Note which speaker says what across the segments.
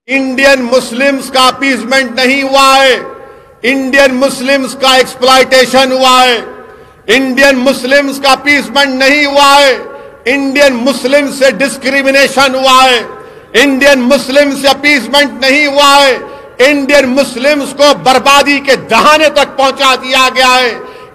Speaker 1: Indian Muslims का appeasement नहीं हुआ है, इंडियन मुस्लिम्स का एक्सप्लॉयटेशन हुआ है। इंडियन मुस्लिम्स का अपीजमेंट नहीं हुआ है, इंडियन मुस्लिम से डिस्क्रिमिनेशन हुआ है। इंडियन मुस्लिम से अपीजमेंट नहीं हुआ है, इंडियन मुस्लिम्स को बर्बादी के दहाने तक पहुंचा दिया गया है।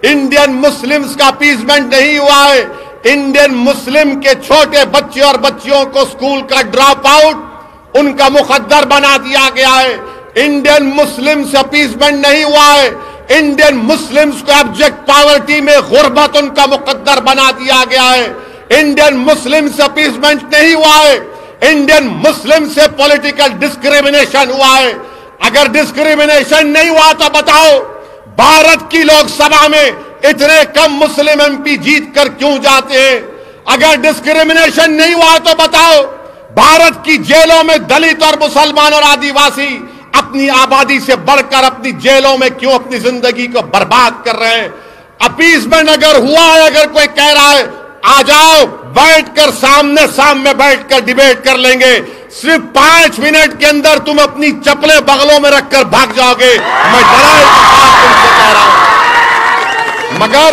Speaker 1: इंडियन मुस्लिम्स का अपीजमेंट नहीं हुआ है, इंडियन मुस्लिम के छोटे बच्चे और बच्चियों को स्कूल का ड्रॉप आउट उनका मुकद्दर बना दिया गया है। इंडियन मुस्लिम से अपीजमेंट नहीं हुआ है, इंडियन मुस्लिम्स को एब्जेक्ट पॉवर्टी में गुर्बत उनका मुकद्दर बना दिया गया है। इंडियन मुस्लिम से अपीजमेंट नहीं हुआ है, इंडियन मुस्लिम से पॉलिटिकल डिस्क्रिमिनेशन हुआ है। अगर डिस्क्रिमिनेशन नहीं हुआ तो बताओ, भारत की लोकसभा में इतने कम मुस्लिम एमपी जीत कर क्यों जाते हैं? अगर डिस्क्रिमिनेशन नहीं हुआ तो बताओ, भारत की जेलों में दलित और मुसलमान और आदिवासी अपनी आबादी से बढ़कर अपनी जेलों में क्यों अपनी जिंदगी को बर्बाद कर रहे हैं? अपीजमेंट अगर हुआ है, अगर कोई कह रहा है आ जाओ बैठकर सामने सामने बैठकर डिबेट कर लेंगे, सिर्फ 5 मिनट के अंदर तुम अपनी चप्पलें बगलों में रखकर भाग जाओगे। मैं डराए तुमसे कह रहा हूं। मगर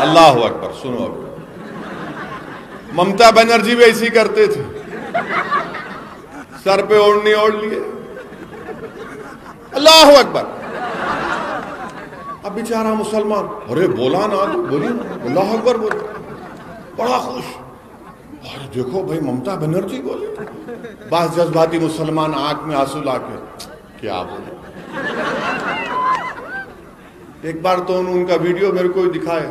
Speaker 1: अल्लाह अकबर, सुनो अभी, ममता बनर्जी भी ऐसी करते थे, सर पे ओढ़नी ओढ़ लिए। अल्लाह अकबर। अब बेचारा मुसलमान, अरे बोला ना, बोलिए अल्लाह अकबर, बोल, बड़ा खुश। अरे देखो भाई ममता बनर्जी बोले। बास जज्बाती मुसलमान आंख में आंसू लाके क्या बोले। एक बार तो उनका वीडियो मेरे को दिखाए,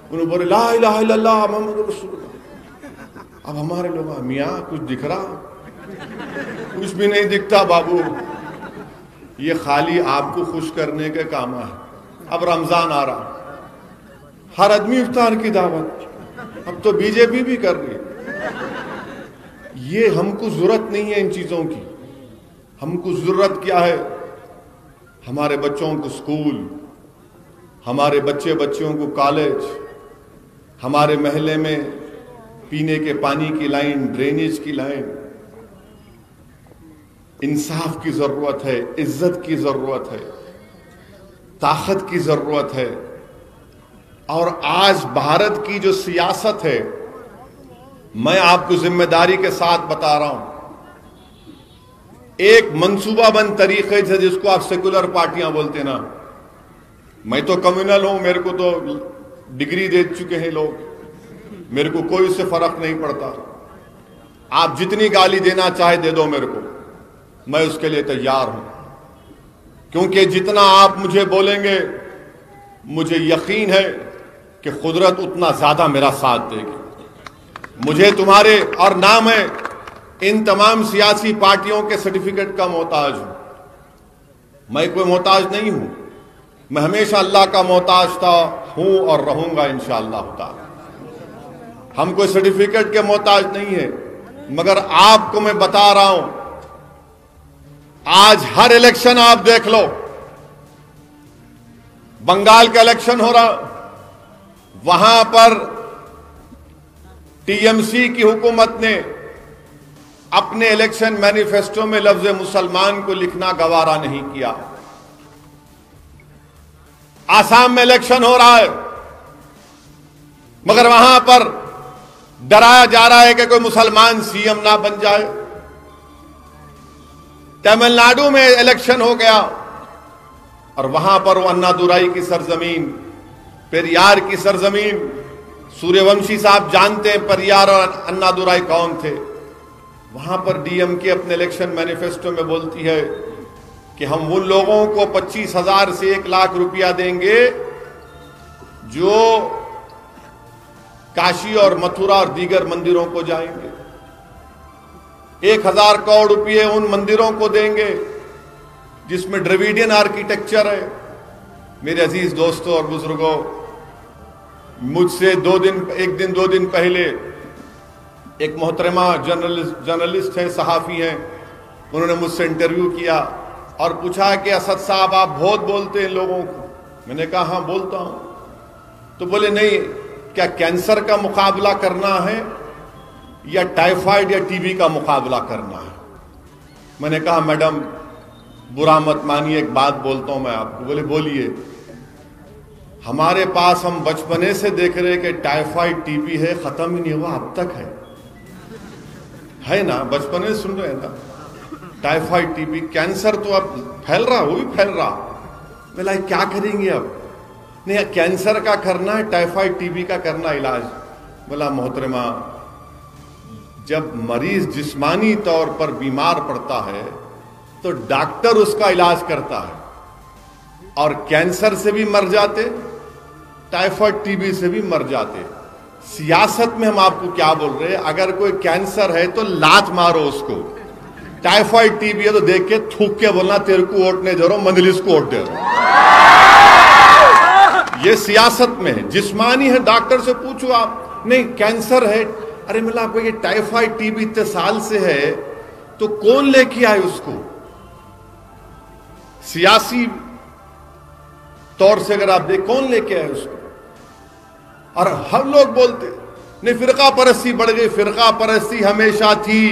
Speaker 1: उन्होंने बोले ला इलाहा इल्लल्लाह मुहम्मद रसूलुल्लाह। अब हमारे लोग, मियाँ कुछ दिख रहा? कुछ भी नहीं दिखता बाबू, ये खाली आपको खुश करने के काम है। अब रमजान आ रहा, हर आदमी इफ्तार की दावत, अब तो बीजेपी भी कर रही है। ये हमको जरूरत नहीं है इन चीजों की। हमको जरूरत क्या है? हमारे बच्चों को स्कूल, हमारे बच्चे बच्चियों को कॉलेज, हमारे महल्ले में पीने के पानी की लाइन, ड्रेनेज की लाइन। इंसाफ की जरूरत है, इज्जत की जरूरत है, ताकत की जरूरत है। और आज भारत की जो सियासत है, मैं आपको जिम्मेदारी के साथ बता रहा हूं, एक मंसूबाबंद तरीके से, जिसको आप सेकुलर पार्टियां बोलते ना, मैं तो कम्युनल हूं, मेरे को तो डिग्री दे चुके हैं लोग, मेरे को कोई उससे फर्क नहीं पड़ता। आप जितनी गाली देना चाहे दे दो मेरे को, मैं उसके लिए तैयार हूं। क्योंकि जितना आप मुझे बोलेंगे, मुझे यकीन है कि कुदरत उतना ज्यादा मेरा साथ देगी। मुझे तुम्हारे, और नाम है, इन तमाम सियासी पार्टियों के सर्टिफिकेट का मोहताज हूं। मैं कोई मोहताज नहीं हूं, मैं हमेशा अल्लाह का मोहताज था, हूं और रहूंगा इंशाअल्लाह ताला। हम कोई सर्टिफिकेट के मोहताज नहीं है। मगर आपको मैं बता रहा हूं, आज हर इलेक्शन आप देख लो, बंगाल का इलेक्शन हो रहा, वहां पर टीएमसी की हुकूमत ने अपने इलेक्शन मैनिफेस्टो में लफ्ज मुसलमान को लिखना गवारा नहीं किया। आसाम में इलेक्शन हो रहा है, मगर वहां पर डराया जा रहा है कि कोई मुसलमान सीएम ना बन जाए। तमिलनाडु में इलेक्शन हो गया और वहां पर वो अन्नादुराई की सरजमीन, पेरियार की सरजमीन, सूर्यवंशी साहब जानते हैं पेरियार और अन्नादुराई कौन थे। वहां पर डीएमके अपने इलेक्शन मैनिफेस्टो में बोलती है कि हम उन लोगों को 25,000 से 1 लाख रुपया देंगे जो काशी और मथुरा और दीगर मंदिरों को जाएंगे। 1,000 करोड़ रुपये उन मंदिरों को देंगे जिसमें द्रविडियन आर्किटेक्चर है। मेरे अजीज दोस्तों और बुजुर्गों, मुझसे 2 दिन पहले एक मोहतरमा जर्नलिस्ट हैं, सहाफ़ी हैं, उन्होंने मुझसे इंटरव्यू किया और पूछा कि असद साहब आप बहुत बोलते हैं लोगों को। मैंने कहा हाँ बोलता हूं। तो बोले नहीं, क्या कैंसर का मुकाबला करना है या टाइफाइड या टीबी का मुकाबला करना है? मैंने कहा मैडम बुरा मत मानिए, एक बात बोलता हूं मैं आपको। बोले बोलिए। हमारे पास हम बचपने से देख रहे कि टाइफाइड टीबी है, खत्म ही नहीं हुआ, अब तक है ना, बचपने से सुन रहे हैं ना, टाइफाइड टीबी। कैंसर तो अब फैल रहा, वो भी फैल रहा। बोला क्या करेंगे अब? नहीं, कैंसर का करना है, टाइफाइड टीबी का करना इलाज। बोला मोहतरमा, जब मरीज जिस्मानी तौर पर बीमार पड़ता है तो डॉक्टर उसका इलाज करता है, और कैंसर से भी मर जाते, टाइफाइड टीबी से भी मर जाते। सियासत में हम आपको क्या बोल रहे हैं, अगर कोई कैंसर है तो लात मारो उसको, टाइफाइड टीबी है तो देख के थूक के बोलना तेरे को वोट नहीं दे रहा, मंजलिस को वोट दे रहा। ये सियासत में है, जिस्मानी है, डॉक्टर से पूछो आप। नहीं कैंसर है, अरे मिला आपको ये टाइफाइड टीबी इतने साल से है तो कौन लेके आए उसको? सियासी तौर से अगर आप देख, कौन लेके आए उसको? और हम लोग बोलते नहीं फिरका परस्ती बढ़ गई। फिरका परस्ती हमेशा थी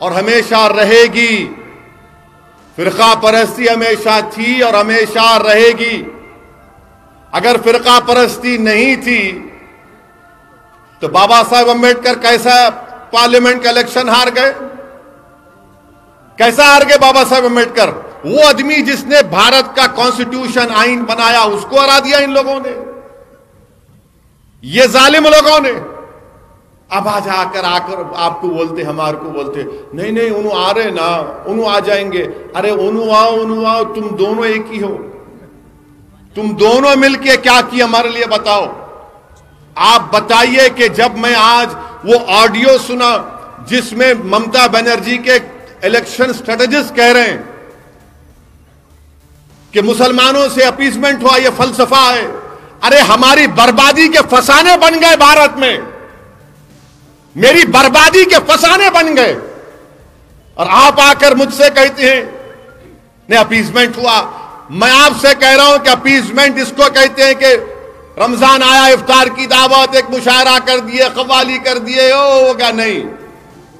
Speaker 1: और हमेशा रहेगी। फिरका परस्ती हमेशा थी और हमेशा रहेगी। अगर फिरका परस्ती नहीं थी तो बाबा साहब अम्बेडकर कैसा पार्लियामेंट का इलेक्शन हार गए? कैसा हार गए बाबा साहब अम्बेडकर? वो आदमी जिसने भारत का कॉन्स्टिट्यूशन आइन बनाया उसको हरा दिया इन लोगों ने, ये जालिम लोगों ने। अब आज आकर आपको बोलते, हमारे को बोलते नहीं नहीं उन्हों आ रहे ना, उन्हों आ जाएंगे। अरे उन्हों आओ, तुम दोनों एक ही हो। तुम दोनों मिलके क्या किया हमारे लिए बताओ। आप बताइए कि जब मैं आज वो ऑडियो सुना जिसमें ममता बनर्जी के इलेक्शन स्ट्रेटेजिस्ट कह रहे हैं कि मुसलमानों से अपीसमेंट हुआ, ये फलसफा है। अरे हमारी बर्बादी के फसाने बन गए भारत में, मेरी बर्बादी के फसाने बन गए, और आप आकर मुझसे कहते हैं नहीं अपीसमेंट हुआ। मैं आपसे कह रहा हूं कि अपीसमेंट इसको कहते हैं कि रमजान आया, इफ्तार की दावत, एक मुशायरा कर दिए, कव्वाली कर दिए, होगा नहीं,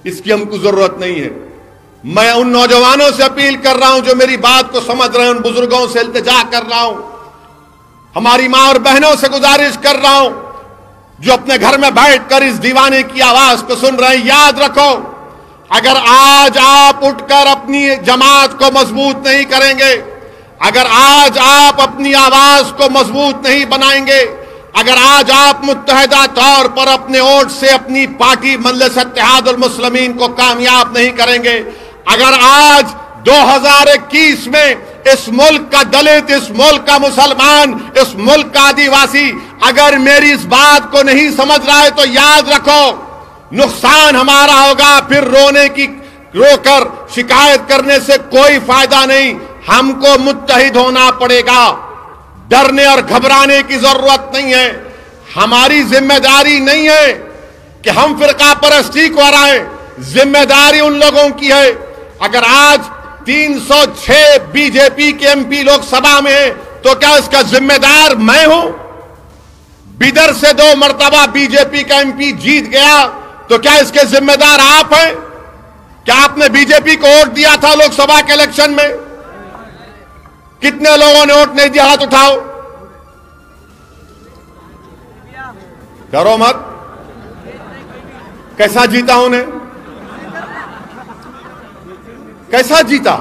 Speaker 1: इसकी हमको जरूरत नहीं है। मैं उन नौजवानों से अपील कर रहा हूं जो मेरी बात को समझ रहे हैं, उन बुजुर्गों से इल्तिजा कर रहा हूं, हमारी मां और बहनों से गुजारिश कर रहा हूं जो अपने घर में बैठकर इस दीवाने की आवाज को सुन रहे हैं। याद रखो, अगर आज आप उठकर अपनी जमात को मजबूत नहीं करेंगे, अगर आज आप अपनी आवाज को मजबूत नहीं बनाएंगे, अगर आज आप मुत्तहिदा तौर पर अपने वोट से अपनी पार्टी मजलिस इत्तेहादुल मुस्लिमीन को कामयाब नहीं करेंगे, अगर आज 2021 में इस मुल्क का दलित, इस मुल्क का मुसलमान, इस मुल्क का आदिवासी अगर मेरी इस बात को नहीं समझ रहा है तो याद रखो नुकसान हमारा होगा। फिर रोकर शिकायत करने से कोई फायदा नहीं, हमको मुत्तहिद होना पड़ेगा। डरने और घबराने की जरूरत नहीं है। हमारी जिम्मेदारी नहीं है कि हम फिरका परस्ती को हराएं, जिम्मेदारी उन लोगों की है। अगर आज 306 बीजेपी के एमपी लोकसभा में है तो क्या इसका जिम्मेदार मैं हूं? बिदर से 2 मर्तबा बीजेपी का एमपी जीत गया तो क्या इसके जिम्मेदार आप हैं? क्या आपने बीजेपी को वोट दिया था लोकसभा के इलेक्शन में? कितने लोगों ने वोट नहीं दिया? हाथ उठाओ। डरो मत। कैसा जीता उन्हें? कैसा जीता?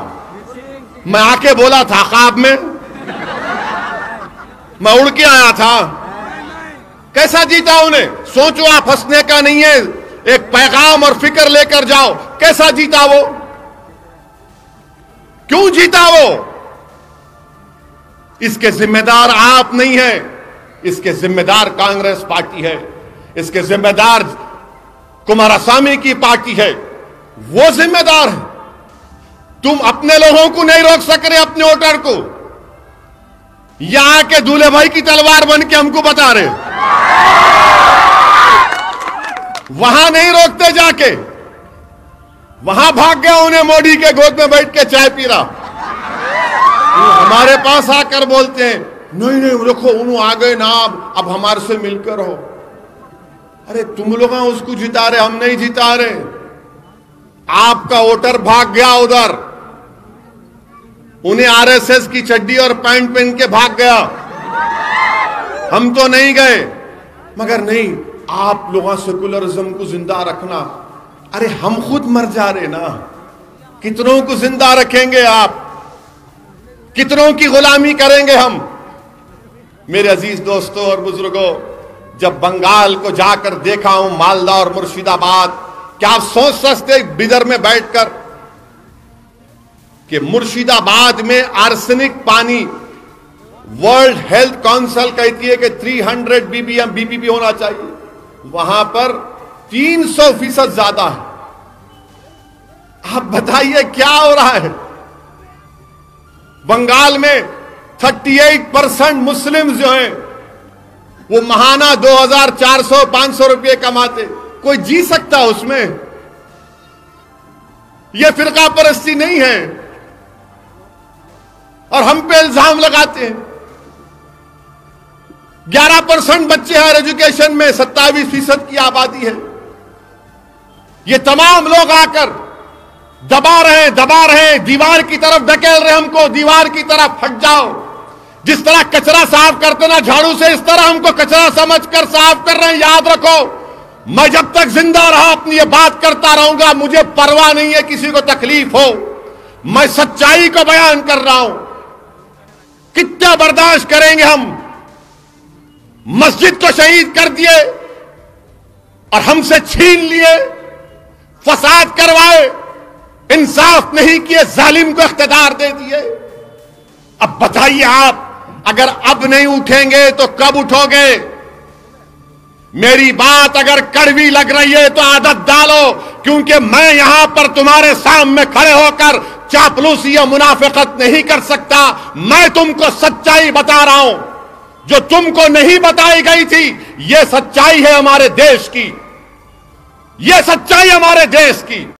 Speaker 1: मैं आके बोला था ख्वाब में, मैं उड़ के आया था। कैसा जीता उन्हें? सोचो आप, हंसने का नहीं है, एक पैगाम और फिक्र लेकर जाओ। कैसा जीता वो? क्यों जीता वो? इसके जिम्मेदार आप नहीं है, इसके जिम्मेदार कांग्रेस पार्टी है, इसके जिम्मेदार कुमारस्वामी की पार्टी है, वो जिम्मेदार है। तुम अपने लोगों को नहीं रोक सक रहे, अपने वोटर को। यहां के दूल्हे भाई की तलवार बन के हमको बता रहे, वहां नहीं रोकते, जाके वहां भाग गया, उन्हें मोदी के गोद में बैठ के चाय पी रहा। हमारे पास आकर बोलते हैं नहीं नहीं देखो उन्होंने आ गए ना, अब हमारे से मिलकर रहो। अरे तुम लोग उसको जिता रहे, हम नहीं जिता रहे। आपका वोटर भाग गया उधर, उन्हें आरएसएस की चड्डी और पैंट पहन के भाग गया, हम तो नहीं गए। मगर नहीं, आप लोगों सेकुलरिज्म को जिंदा रखना। अरे हम खुद मर जा रहे ना, कितनों को जिंदा रखेंगे आप, कितनों की गुलामी करेंगे हम। मेरे अजीज दोस्तों और बुजुर्गों, जब बंगाल को जाकर देखा हूं, मालदा और मुर्शिदाबाद, क्या आप सोच सकते बिदर में बैठकर कि मुर्शिदाबाद में आर्सेनिक पानी वर्ल्ड हेल्थ काउंसिल कहती है कि 300 बीपीपी होना चाहिए, वहां पर 300% ज्यादा है। आप बताइए क्या हो रहा है। बंगाल में 38% मुस्लिम जो हैं वो महाना 2400-500 रुपये कमाते, कोई जी सकता उसमें? यह फिरका परस्ती नहीं है। और हम पे इल्जाम लगाते हैं 11% बच्चे हायर एजुकेशन में, 27% की आबादी है। ये तमाम लोग आकर दबा रहे, दीवार की तरफ धकेल रहे हमको, दीवार की तरफ हट जाओ। जिस तरह कचरा साफ करते ना झाड़ू से, इस तरह हमको कचरा समझकर साफ कर रहे हैं। याद रखो, मैं जब तक जिंदा रहा अपनी ये बात करता रहूंगा, मुझे परवाह नहीं है किसी को तकलीफ हो। मैं सच्चाई को बयान कर रहा हूं। कितना बर्दाश्त करेंगे हम? मस्जिद को शहीद कर दिए और हमसे छीन लिए, फसाद करवाए, इंसाफ नहीं किए, जालिम को इख्तियार दे दिए। अब बताइए आप, अगर अब नहीं उठेंगे तो कब उठोगे? मेरी बात अगर कड़वी लग रही है तो आदत डालो, क्योंकि मैं यहां पर तुम्हारे सामने खड़े होकर चापलूसी या मुनाफिकत नहीं कर सकता। मैं तुमको सच्चाई बता रहा हूं जो तुमको नहीं बताई गई थी। यह सच्चाई है हमारे देश की, यह सच्चाई हमारे देश की।